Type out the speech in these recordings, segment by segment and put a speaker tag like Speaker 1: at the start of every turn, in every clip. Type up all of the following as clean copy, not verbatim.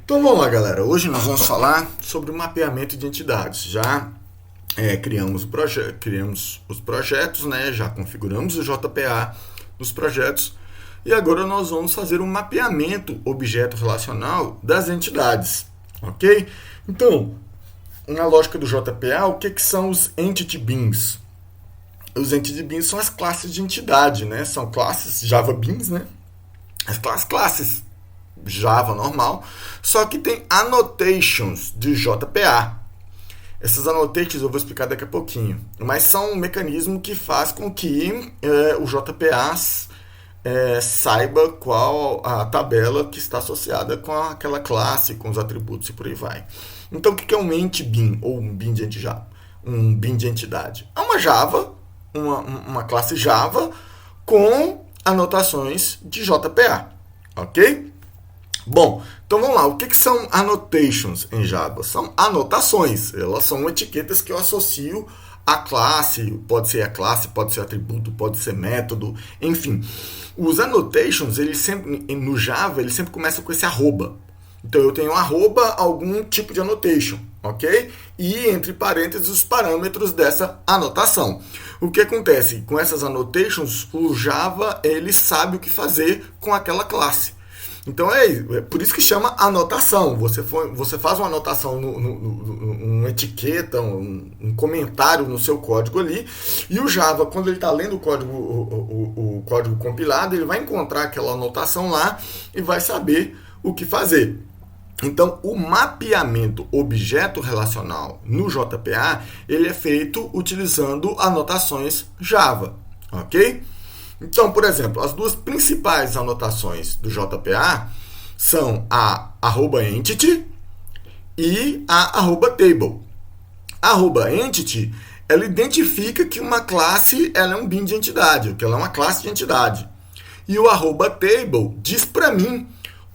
Speaker 1: Então vamos lá, galera. Hoje nós vamos falar sobre o mapeamento de entidades. Já criamos os projetos, né? Já configuramos o JPA dos projetos e agora nós vamos fazer um mapeamento objeto relacional das entidades, ok? Então, na lógica do JPA, o que são os Entity Beans? Os Entity Beans são as classes de entidade, né? São classes Java Beans, né? As classes Java normal, só que tem annotations de JPA. Essas annotations eu vou explicar daqui a pouquinho, mas são um mecanismo que faz com que o JPA saiba qual a tabela que está associada com aquela classe, com os atributos e por aí vai. Então, o que é um Entity Bean ou um Bean de entidade? Um Bean de entidade é uma Java, uma classe Java com anotações de JPA, ok? Bom, então vamos lá. O que são annotations em Java? São anotações. Elas são etiquetas que eu associo à classe. Pode ser a classe, pode ser atributo, pode ser método, enfim. Os annotations, no Java, eles sempre começam com esse arroba. Então eu tenho arroba algum tipo de annotation, ok? E entre parênteses os parâmetros dessa anotação. O que acontece? Com essas annotations, o Java ele sabe o que fazer com aquela classe. Então é por isso que chama anotação. Você faz uma anotação, uma etiqueta, um comentário no seu código ali, e o Java, quando ele está lendo o código compilado, ele vai encontrar aquela anotação lá e vai saber o que fazer. Então, o mapeamento objeto relacional no JPA, ele é feito utilizando anotações Java, ok? Então, por exemplo, as duas principais anotações do JPA são a @entity e a @table. A @entity, ela identifica que uma classe ela é um bin de entidade, que ela é uma classe de entidade. E o @table diz para mim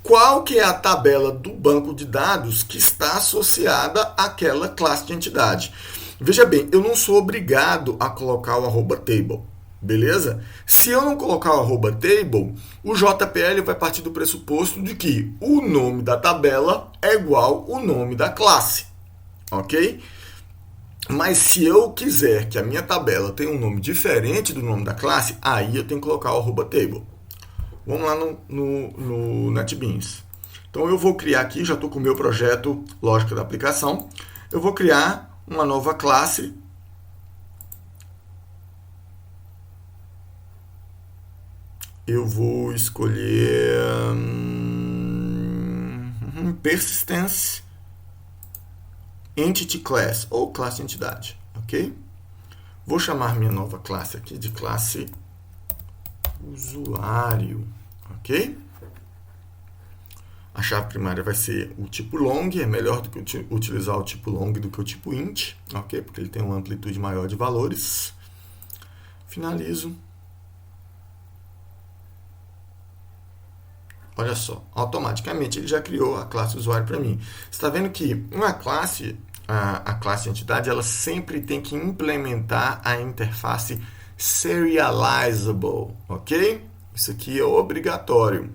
Speaker 1: qual que é a tabela do banco de dados que está associada àquela classe de entidade. Veja bem, eu não sou obrigado a colocar o @table. Beleza? Se eu não colocar o @table, o JPL vai partir do pressuposto de que o nome da tabela é igual ao nome da classe, ok? Mas se eu quiser que a minha tabela tenha um nome diferente do nome da classe, aí eu tenho que colocar o @table. Vamos lá no NetBeans. Então eu vou criar aqui, já estou com o meu projeto Lógica da Aplicação, eu vou criar uma nova classe. Eu vou escolher Persistence Entity Class, ou classe entidade, ok? Vou chamar minha nova classe aqui de classe usuário, ok? A chave primária vai ser o tipo long, é melhor do que utilizar o tipo long do que o tipo int, ok? Porque ele tem uma amplitude maior de valores. Finalizo. Olha só, automaticamente ele já criou a classe usuário para mim. Você está vendo que uma classe, a classe entidade, ela sempre tem que implementar a interface serializable, ok? Isso aqui é obrigatório.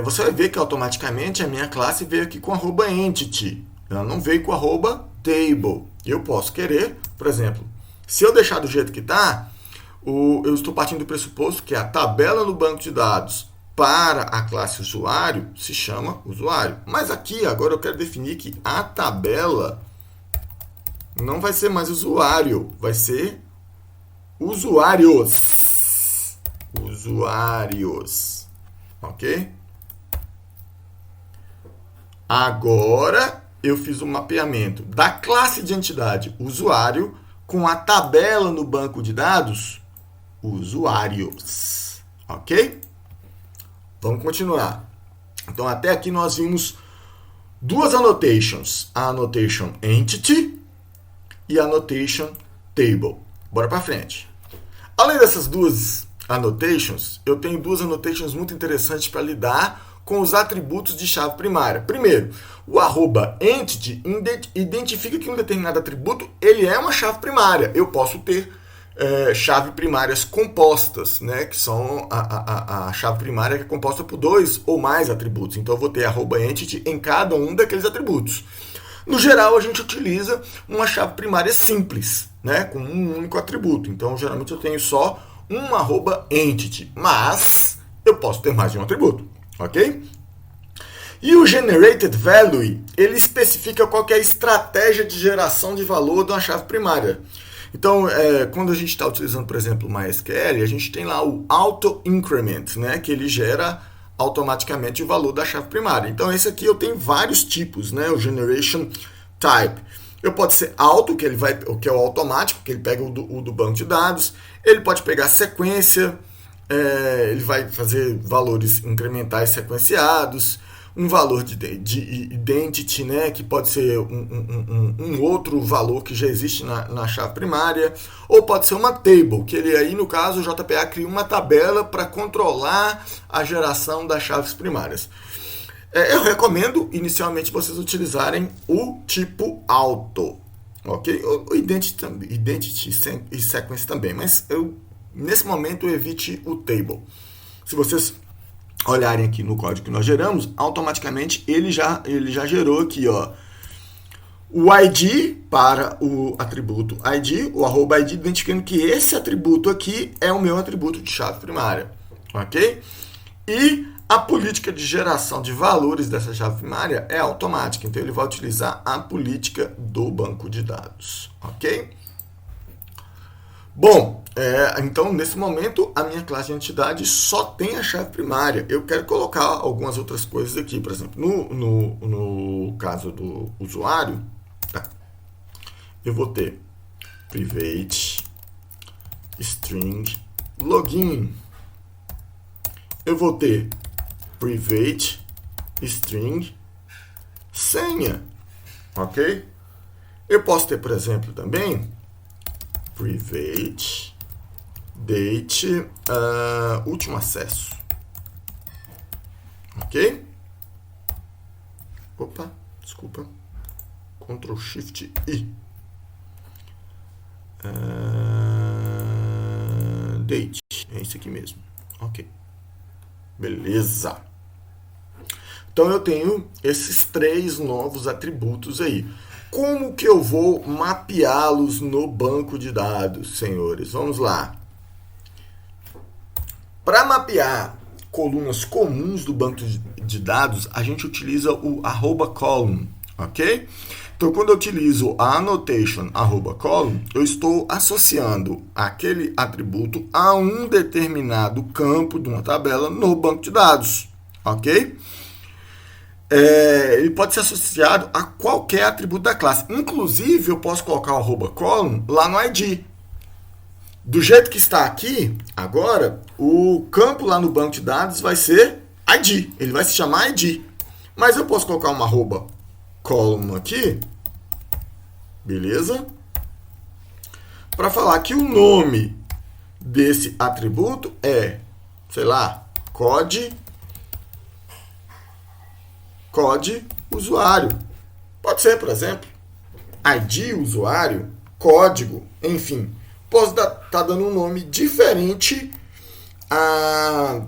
Speaker 1: Você vai ver que automaticamente a minha classe veio aqui com @entity. Ela não veio com @table. Eu posso querer, por exemplo, se eu deixar do jeito que está, eu estou partindo do pressuposto que a tabela no banco de dados para a classe usuário se chama usuário. Mas aqui, agora eu quero definir que a tabela não vai ser mais usuário, vai ser usuários. Usuários. Ok? Agora eu fiz o mapeamento da classe de entidade usuário com a tabela no banco de dados usuários, ok? Vamos continuar. Então, até aqui nós vimos duas annotations, a annotation entity e a annotation table. Bora para frente. Além dessas duas annotations, eu tenho duas annotations muito interessantes para lidar com os atributos de chave primária. Primeiro, o @entity identifica que um determinado atributo ele é uma chave primária. Eu posso ter chave primárias compostas, né, que são a chave primária que é composta por 2 ou mais atributos. Então eu vou ter @entity em cada um daqueles atributos. No geral, a gente utiliza uma chave primária simples, né, com um único atributo. Então, geralmente eu tenho só um @entity, mas eu posso ter mais de um atributo, ok? E o generated value, ele especifica qual que é a estratégia de geração de valor de uma chave primária. Então, quando a gente está utilizando, por exemplo, o MySQL, a gente tem lá o auto increment, né, que ele gera automaticamente o valor da chave primária. Então, esse aqui eu tenho vários tipos, né, o generation type. Eu pode ser auto, que é o automático, que ele pega o do banco de dados. Ele pode pegar sequência, ele vai fazer valores incrementais sequenciados. Um valor de identity, né, que pode ser um outro valor que já existe na chave primária, ou pode ser uma table, que ele aí, no caso, o JPA cria uma tabela para controlar a geração das chaves primárias. Eu recomendo, inicialmente, vocês utilizarem o tipo auto, ok? O identity e sequence também, mas nesse momento evite o table. Se vocês olharem aqui no código que nós geramos, automaticamente ele já gerou aqui, ó, o ID para o atributo ID, o @ID, identificando que esse atributo aqui é o meu atributo de chave primária, ok? E a política de geração de valores dessa chave primária é automática, então ele vai utilizar a política do banco de dados, ok? Bom, então nesse momento a minha classe de entidade só tem a chave primária. Eu quero colocar algumas outras coisas aqui, por exemplo, no caso do usuário, tá? Eu vou ter private string login. Eu vou ter private string senha, ok? Eu posso ter, por exemplo, também private date último acesso, ok? Opa, desculpa, Ctrl Shift I, date, é isso aqui mesmo, ok, beleza. Então eu tenho esses 3 novos atributos aí. Como que eu vou mapeá-los no banco de dados, senhores? Vamos lá. Para mapear colunas comuns do banco de dados, a gente utiliza o @column, ok? Então, quando eu utilizo a annotation @column, eu estou associando aquele atributo a um determinado campo de uma tabela no banco de dados, ok? Ele pode ser associado a qualquer atributo da classe. Inclusive, eu posso colocar o @column lá no ID. Do jeito que está aqui, agora, o campo lá no banco de dados vai ser ID. Ele vai se chamar ID. Mas eu posso colocar uma @column aqui, beleza? Para falar que o nome desse atributo é, sei lá, code usuário. Pode ser, por exemplo, ID usuário, código, enfim. Posso estar dando um nome diferente a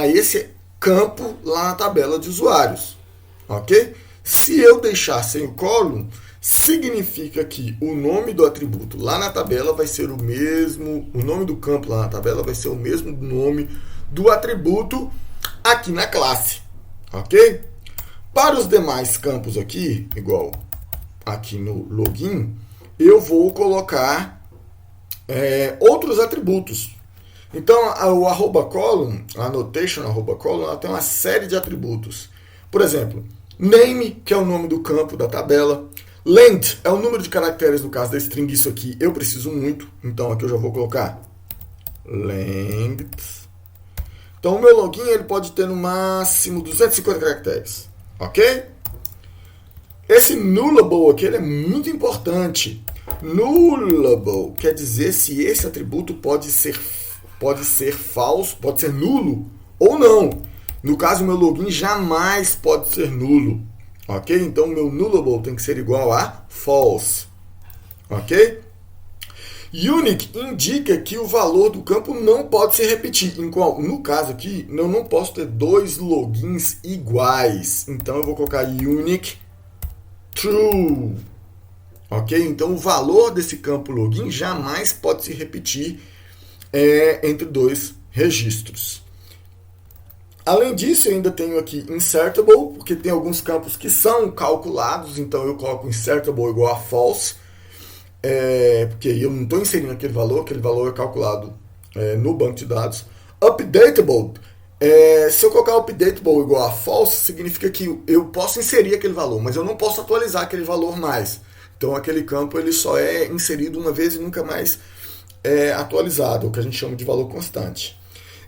Speaker 1: esse campo lá na tabela de usuários, ok? Se eu deixar sem o column, significa que o nome do atributo lá na tabela vai ser o mesmo, o nome do campo lá na tabela vai ser o mesmo nome do atributo aqui na classe, ok? Para os demais campos aqui, igual aqui no login, eu vou colocar outros atributos. Então, o @column, a annotation @column, ela tem uma série de atributos. Por exemplo, name, que é o nome do campo da tabela. Length é o número de caracteres, no caso da string, isso aqui eu preciso muito. Então, aqui eu já vou colocar length. Então, o meu login ele pode ter no máximo 250 caracteres. Ok? Esse nullable aqui ele é muito importante. Nullable quer dizer se esse atributo pode ser falso, pode ser nulo ou não. No caso, o meu login jamais pode ser nulo. Ok? Então, o meu nullable tem que ser igual a false. Ok? Unique indica que o valor do campo não pode se repetir. No caso aqui, eu não posso ter dois logins iguais. Então eu vou colocar unique true. Ok? Então o valor desse campo login jamais pode se repetir entre dois registros. Além disso, eu ainda tenho aqui insertable, porque tem alguns campos que são calculados, então eu coloco insertable igual a false, porque eu não estou inserindo aquele valor é calculado no banco de dados. Updatable, se eu colocar updatable igual a false, significa que eu posso inserir aquele valor, mas eu não posso atualizar aquele valor mais. Então aquele campo ele só é inserido uma vez e nunca mais é atualizado, o que a gente chama de valor constante.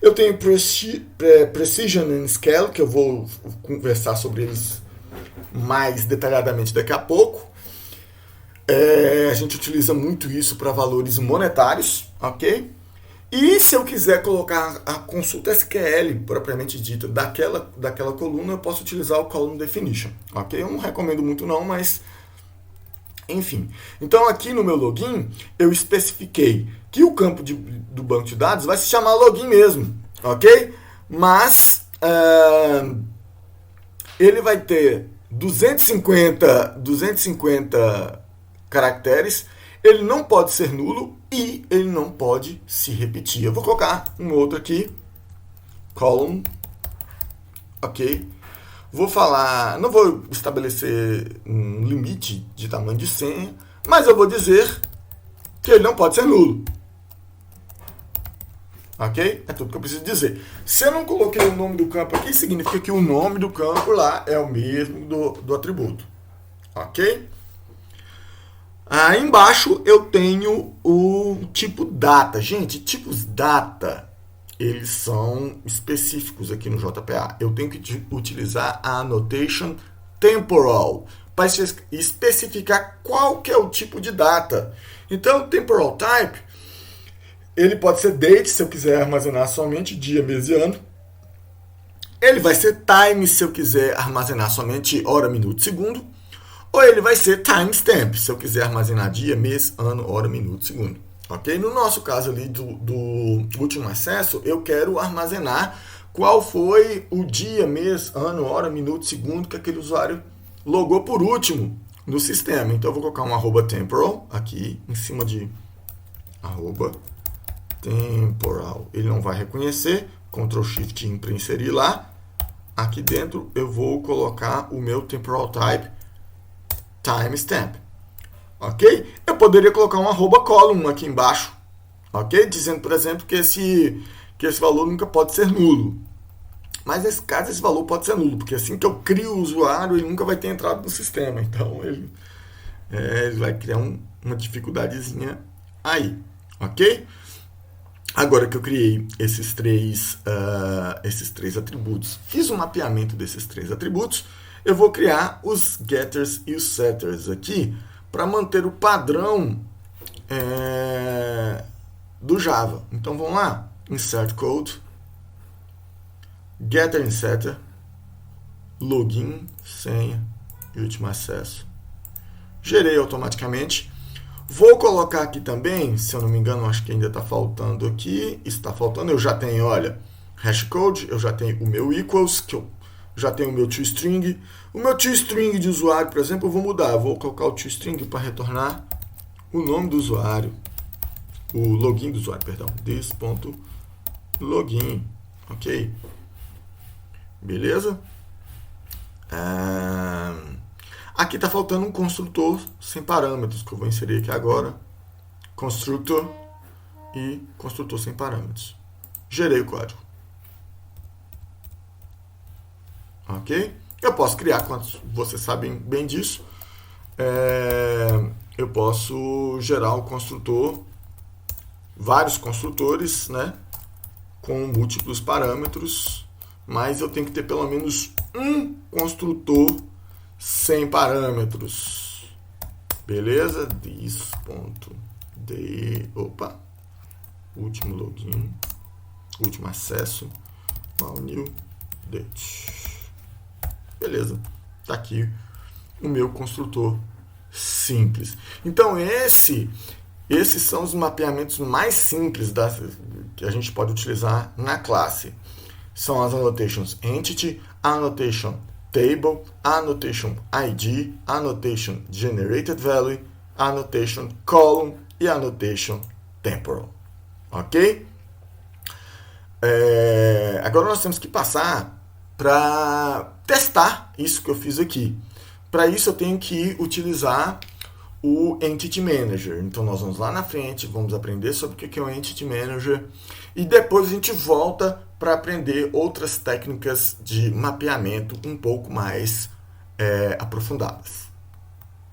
Speaker 1: Eu tenho Precision and Scale, que eu vou conversar sobre eles mais detalhadamente daqui a pouco. A gente utiliza muito isso para valores monetários, ok? E se eu quiser colocar a consulta SQL propriamente dita daquela coluna, eu posso utilizar o Column Definition, ok? Eu não recomendo muito não, mas enfim. Então aqui no meu login eu especifiquei que o campo do banco de dados vai se chamar login mesmo, ok? Mas ele vai ter 250 caracteres, ele não pode ser nulo e ele não pode se repetir. Eu vou colocar um outro aqui, column, ok? Vou falar, não vou estabelecer um limite de tamanho de senha, mas eu vou dizer que ele não pode ser nulo. Ok? É tudo que eu preciso dizer. Se eu não coloquei o nome do campo aqui, significa que o nome do campo lá é o mesmo do atributo. Ok? Aí embaixo eu tenho o tipo data. Gente, tipos data, eles são específicos aqui no JPA. Eu tenho que utilizar a annotation temporal para especificar qual que é o tipo de data. Então, o temporal type, ele pode ser date, se eu quiser armazenar somente dia, mês e ano. Ele vai ser time, se eu quiser armazenar somente hora, minuto, segundo. Ou ele vai ser timestamp, se eu quiser armazenar dia, mês, ano, hora, minuto, segundo. Ok? No nosso caso ali do último acesso, eu quero armazenar qual foi o dia, mês, ano, hora, minuto, segundo que aquele usuário logou por último no sistema. Então eu vou colocar um @temporal aqui em cima de @temporal. Ele não vai reconhecer, Ctrl Shift I para inserir lá. Aqui dentro eu vou colocar o meu temporal type timestamp. Ok? Eu poderia colocar um @column aqui embaixo, ok? Dizendo, por exemplo, que esse valor nunca pode ser nulo. Mas nesse caso, esse valor pode ser nulo, porque assim que eu crio o usuário, ele nunca vai ter entrado no sistema. Então, ele vai criar uma dificuldadezinha aí, ok? Agora que eu criei esses três atributos, fiz um mapeamento desses três atributos, eu vou criar os getters e os setters aqui para manter o padrão do Java. Então vamos lá, insert code, getter e setter, login, senha e último acesso. Gerei automaticamente. Vou colocar aqui também, se eu não me engano, acho que ainda está faltando aqui. Está faltando, eu já tenho, olha, hashcode, eu já tenho o meu equals, que eu já tenho o meu toString. O meu toString de usuário, por exemplo, eu vou mudar. Eu vou colocar o toString para retornar o nome do usuário. O login do usuário, perdão. This.login. Ok? Beleza? Aqui está faltando um construtor sem parâmetros, que eu vou inserir aqui agora. Constructor e construtor sem parâmetros. Gerei o código. Ok? Eu posso criar, quantos vocês sabem bem disso, eu posso gerar um construtor, vários construtores, né, com múltiplos parâmetros, mas eu tenho que ter pelo menos um construtor sem parâmetros. Beleza? Último login, último acesso, new date. Beleza, tá aqui o meu construtor simples. Então esse Esses são os mapeamentos mais simples que a gente pode utilizar na classe. São as annotations entity, annotation table, annotation ID, annotation generated value, annotation column e annotation temporal. Ok? Agora nós temos que passar para testar isso que eu fiz aqui. Para isso eu tenho que utilizar o Entity Manager. Então nós vamos lá na frente, vamos aprender sobre o que é o Entity Manager e depois a gente volta para aprender outras técnicas de mapeamento um pouco mais aprofundadas.